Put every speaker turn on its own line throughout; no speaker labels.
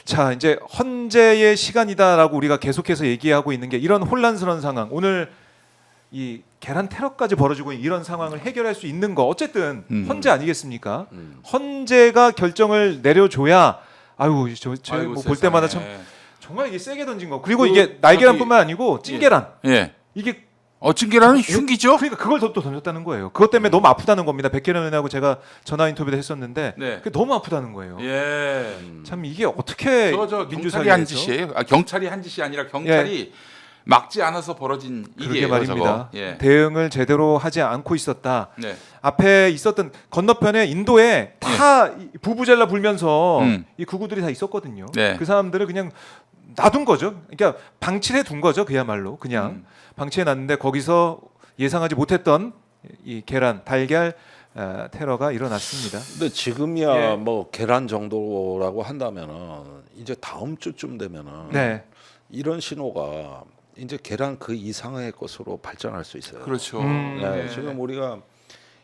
자, 이제 헌재의 시간이다라고 우리가 계속해서 얘기하고 있는 게 이런 혼란스러운 상황. 오늘 이 계란 테러까지 벌어지고 있는 이런 상황을 해결할 수 있는 거 어쨌든 헌재 아니겠습니까? 헌재가 결정을 내려줘야 아유
아이고,
뭐 볼 때마다 참
세상에.
정말 이게 세게 던진 거. 그리고 이게 날계란뿐만 아니고 찐계란.
예.
이게
찐계란은 흉기죠.
그러니까 그걸 또 던졌다는 거예요. 그것 때문에 너무 아프다는 겁니다. 백혜련 의원하고 제가 전화 인터뷰도 했었는데
네.
그게 너무 아프다는 거예요.
예.
참 이게 어떻게
저 경찰이
민주사회에서
한 짓이에요. 경찰이 한 짓이 아니라 경찰이 막지 않아서 벌어진
그러게
일이에요.
말입니다.
저거. 예.
대응을 제대로 하지 않고 있었다.
네.
앞에 있었던 건너편에 인도에 다 이 부부젤라 불면서 이 구구들이 다 있었거든요.
네.
그 사람들을 그냥 놔둔 거죠. 그러니까 방치해 둔 거죠. 그야말로 그냥 방치해 놨는데 거기서 예상하지 못했던 이 계란, 달걀 테러가 일어났습니다.
근데 지금이야
예.
뭐 계란 정도라고 한다면은 이제 다음 주쯤 되면은
네.
이런 신호가 이제 계란 그 이상의 것으로 발전할 수 있어요.
그렇죠.
네,
네.
지금 우리가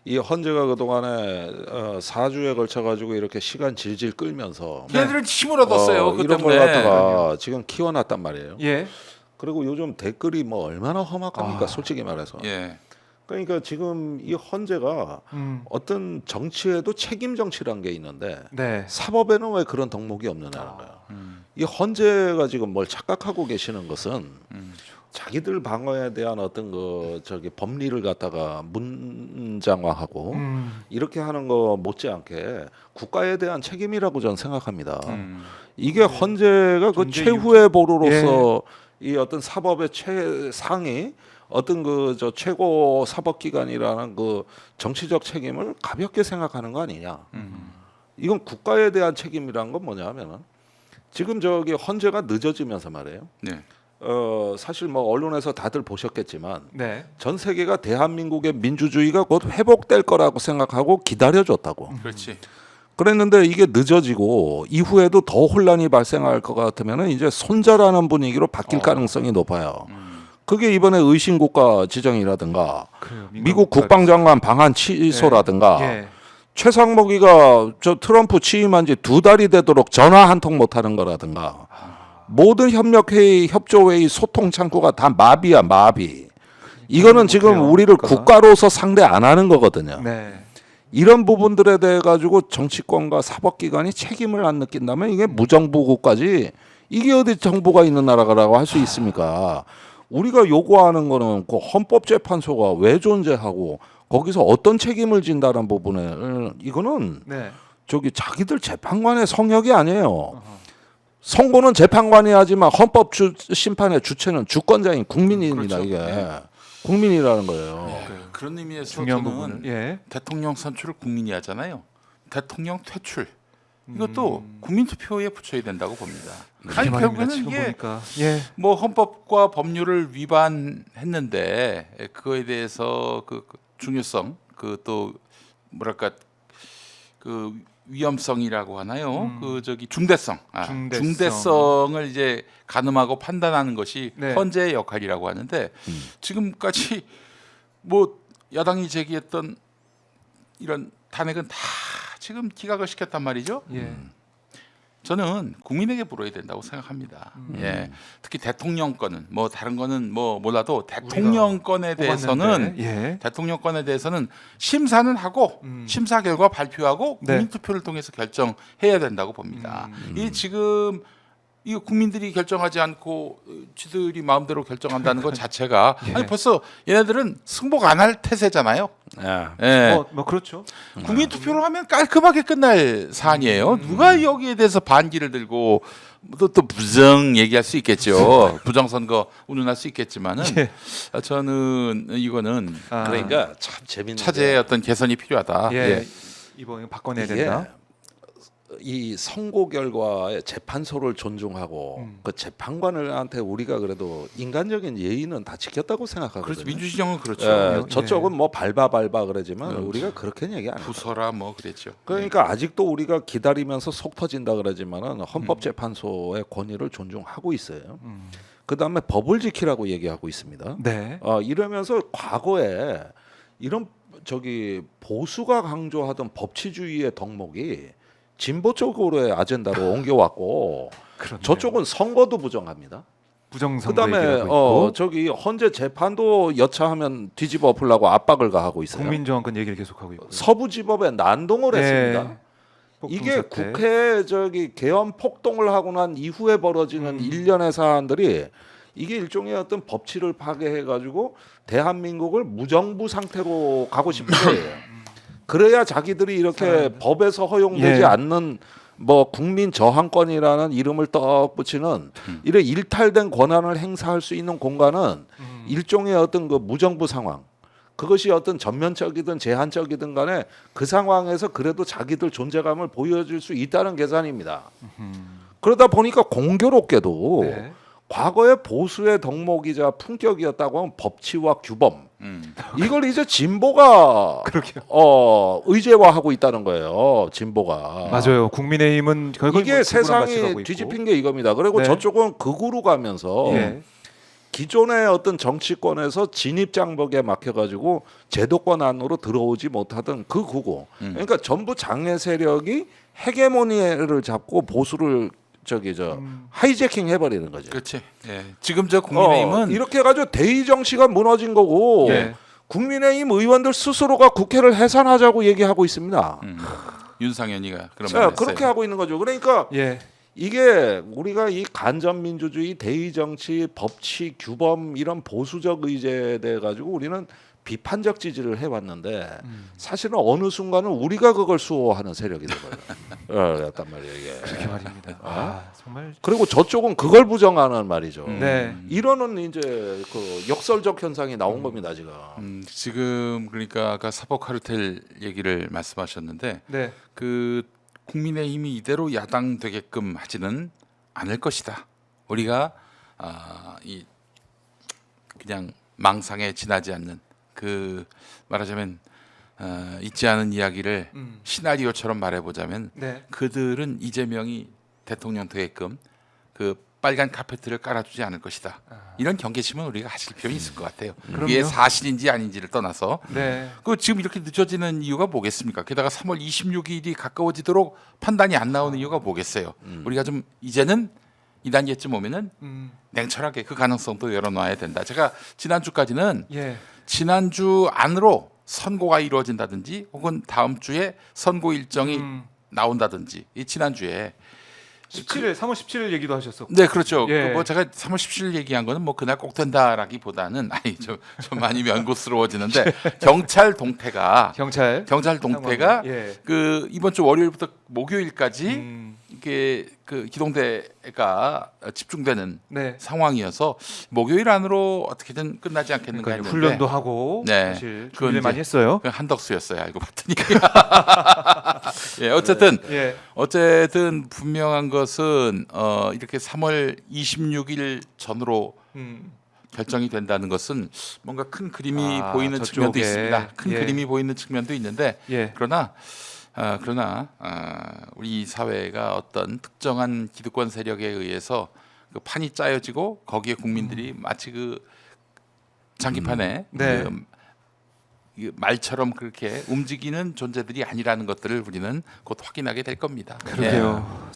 이 헌재가 그동안에 4주에 걸쳐 가지고 이렇게 시간 질질 끌면서
얘네들은 힘을 얻었어요. 그
이런 걸
때문에.
갖다가 지금 키워놨단 말이에요.
예.
그리고 요즘 댓글이 뭐 얼마나 험악합니까,
아.
솔직히 말해서.
예.
그러니까 지금 이 헌재가 어떤 정치에도 책임 정치란 게 있는데
네.
사법에는 왜 그런 덕목이 없느냐는 거예요. 이 헌재가 지금 뭘 착각하고 계시는 것은 자기들 방어에 대한 어떤 그 저기 법리를 갖다가 문장화하고 이렇게 하는 거 못지않게 국가에 대한 책임이라고 저는 생각합니다. 이게 헌재가 그
존재
최후의 보루로서 이 어떤 사법의 최상위 어떤 그 저 최고 사법기관이라는 그 정치적 책임을 가볍게 생각하는 거 아니냐? 이건 국가에 대한 책임이란 건 뭐냐면은 지금 저기 헌재가 늦어지면서 말이에요.
네.
사실 뭐 언론에서 다들 보셨겠지만
네.
전 세계가 대한민국의 민주주의가 곧 회복될 거라고 생각하고 기다려줬다고.
그렇지.
그랬는데 이게 늦어지고 이후에도 더 혼란이 발생할 것 같으면은 이제 손절하는 분위기로 바뀔 가능성이 높아요. 그게 이번에 의심국가 지정이라든가
그래요.
미국 국방장관 방한 취소라든가
예.
최상목이가 저 트럼프 취임한 지 2달이 되도록 전화 한 통 못하는 거라든가 모든 협력회의, 협조회의, 소통 창구가 다 마비야 마비. 이거는 지금
못해요,
우리를
국가가.
국가로서 상대 안 하는 거거든요.
네.
이런 부분들에 대해 가지고 정치권과 사법기관이 책임을 안 느낀다면 이게 무정부국까지 이게 어디 정부가 있는 나라라고 할 수 있습니까? 우리가 요구하는 거는 그 헌법재판소가 왜 존재하고 거기서 어떤 책임을 진다는 부분을 이거는
네.
저기 자기들 재판관의 성역이 아니에요. 선고는 재판관이 하지만 헌법 심판의 주체는 주권자인 국민입니다.
그렇죠.
이게
네.
국민이라는 거예요.
그런 의미에서
중요한
저는
부분은 예.
대통령 선출을 국민이 하잖아요. 대통령 퇴출 이것도 국민 투표에 붙여야 된다고 봅니다. 아니
말입니다.
결국에는
지금
이게
보니까 예.
뭐 헌법과 법률을 위반했는데 그거에 대해서 그 중요성 그 또 뭐랄까 그 위험성이라고 하나요? 그 저기 중대성,
중대성.
중대성을 이제 가늠하고 판단하는 것이
네.
헌재의 역할이라고 하는데 지금까지 뭐 야당이 제기했던 이런 탄핵은 다 지금 기각을 시켰단 말이죠.
예.
저는 국민에게 물어야 된다고 생각합니다. 예, 특히 대통령권은 뭐 다른 거는 뭐 몰라도 대통령권에 대해서는
뽑았는데, 예.
대통령권에 대해서는 심사는 하고 심사 결과 발표하고
네.
국민 투표를 통해서 결정해야 된다고 봅니다. 이 지금 이 국민들이 결정하지 않고 지들이 마음대로 결정한다는 것 자체가
예.
아니 벌써 얘네들은 승복 안 할 태세잖아요.
예.
예.
뭐 그렇죠.
국민 투표로 하면 깔끔하게 끝날 사안이에요. 누가 여기에 대해서 반기를 들고 또 부정 얘기할 수 있겠죠. 부정 선거 운운할 수 있겠지만은
예.
저는 이거는
그러니까 참 재밌는
차제의 어떤 개선이 필요하다.
예.
예.
이번에 바꿔내야
이게
된다.
이 선고 결과에 재판소를 존중하고 그 재판관들한테 우리가 그래도 인간적인 예의는 다 지켰다고 생각하거든요.
그렇죠. 민주주의정은 그렇죠.
예,
예.
저쪽은 뭐 밟아 그러지만 우리가 그렇게는 얘기 안 해요.
부서라 뭐 그랬죠.
그러니까 아직도 우리가 기다리면서 속 터진다 그러지만은 헌법재판소의 권위를 존중하고 있어요. 그다음에 법을 지키라고 얘기하고 있습니다.
네.
이러면서 과거에 이런 저기 보수가 강조하던 법치주의의 덕목이 진보 쪽으로의 아젠다로 옮겨왔고
그렇네요.
저쪽은 선거도 부정합니다.
부정선거
그다음에
얘기를 하고 있고
저기 헌재 재판도 여차하면 뒤집어 엎으려고 압박을 가하고 있어요.
국민저항권 얘기를 계속하고 있고
서부지법에 난동을
네.
했습니다.
폭풍
이게
사태.
국회 저기 개헌 폭동을 하고 난 이후에 벌어지는 일련의 사안들이 이게 일종의 어떤 법치를 파괴해 가지고 대한민국을 무정부 상태로 가고 싶은 거예요. 그래야 자기들이 이렇게 법에서 허용되지
예.
않는 뭐 국민 저항권이라는 이름을 떡붙이는 이래 일탈된 권한을 행사할 수 있는 공간은 일종의 어떤 그 무정부 상황, 그것이 어떤 전면적이든 제한적이든 간에 그 상황에서 그래도 자기들 존재감을 보여줄 수 있다는 계산입니다. 그러다 보니까 공교롭게도
네.
과거에 보수의 덕목이자 품격이었다고 하면 법치와 규범, 이걸 이제 진보가
그러게요.
의제화하고 있다는 거예요. 진보가.
맞아요. 국민의힘은 결국
이게 세상이 뒤집힌 게 이겁니다. 그리고
네.
저쪽은 극우로 가면서
예.
기존의 어떤 정치권에서 진입장벽에 막혀가지고 제도권 안으로 들어오지 못하던 그 극우. 그러니까 전부 장애 세력이 헤게모니를 잡고 보수를 하이제킹 해버리는 거죠.
그렇지. 예. 지금 저 국민의힘은
이렇게 해가지고 대의 정치가 무너진 거고
예.
국민의힘 의원들 스스로가 국회를 해산하자고 얘기하고 있습니다.
윤상현이가 그런
자,
말을 했어요.
그렇게 하고 있는 거죠. 그러니까
예.
이게 우리가 이 간접민주주의, 대의정치, 법치, 규범 이런 보수적 의제에 대해 가지고 우리는 비판적 지지를 해왔는데 사실은 어느 순간은 우리가 그걸 수호하는 세력이 되거든요. 였단 말이에요. 이게.
그렇게 말입니다. 아, 정말
그리고 저쪽은 그걸 부정하는 말이죠.
네.
이러는 이제 그 역설적 현상이 나온 겁니다 지금.
지금 그러니까 아까 사법 카르텔 얘기를 말씀하셨는데
네.
그 국민의힘이 이대로 야당 되게끔 하지는 않을 것이다. 우리가 이 그냥 망상에 지나지 않는 그 말하자면 있지 않은 이야기를 시나리오처럼 말해보자면
네.
그들은 이재명이 대통령 되게끔 그 빨간 카페트를 깔아주지 않을 것이다. 이런 경계심은 우리가 하실 필요는 있을 것 같아요. 이게
그럼요.
사실인지 아닌지를 떠나서
네.
그 지금 이렇게 늦어지는 이유가 뭐겠습니까? 게다가 3월 26일이 가까워지도록 판단이 안 나오는 이유가 뭐겠어요? 우리가 좀 이제는 이 단계쯤 오면은 냉철하게 그 가능성도 열어놔야 된다. 제가 지난주까지는
예.
지난주 안으로 선고가 이루어진다든지 혹은 다음 주에 선고 일정이 나온다든지 이 지난주에
17일 3월 17일 얘기도 하셨었고.
네 그렇죠.
예.
뭐 제가 3월 17일 얘기한 거는 뭐 그날 꼭 된다라기보다는 아니 좀 많이 면고스러워지는데 경찰 동태가
경찰
동태가
예.
그 이번 주 월요일부터 목요일까지 이게 그 기동대가 집중되는
네.
상황이어서 목요일 안으로 어떻게든 끝나지 않겠는가
그러니까
했는데
훈련도 하고
네.
사실
그건
준비를
이제
많이 했어요.
그 한덕수였어요. 알고 봤더니. 예, 어쨌든
예.
어쨌든 분명한 것은 이렇게 3월 26일 전으로 결정이 된다는 것은 뭔가 큰 그림이 보이는 측면도
저쪽에.
있습니다. 큰
예.
그림이 보이는 측면도 있는데
예.
그러나 우리 사회가 어떤 특정한 기득권 세력에 의해서 그 판이 짜여지고 거기에 국민들이 마치 그 장기판에
네.
그 말처럼 그렇게 움직이는 존재들이 아니라는 것들을 우리는 곧 확인하게 될 겁니다. 예.
그러게요.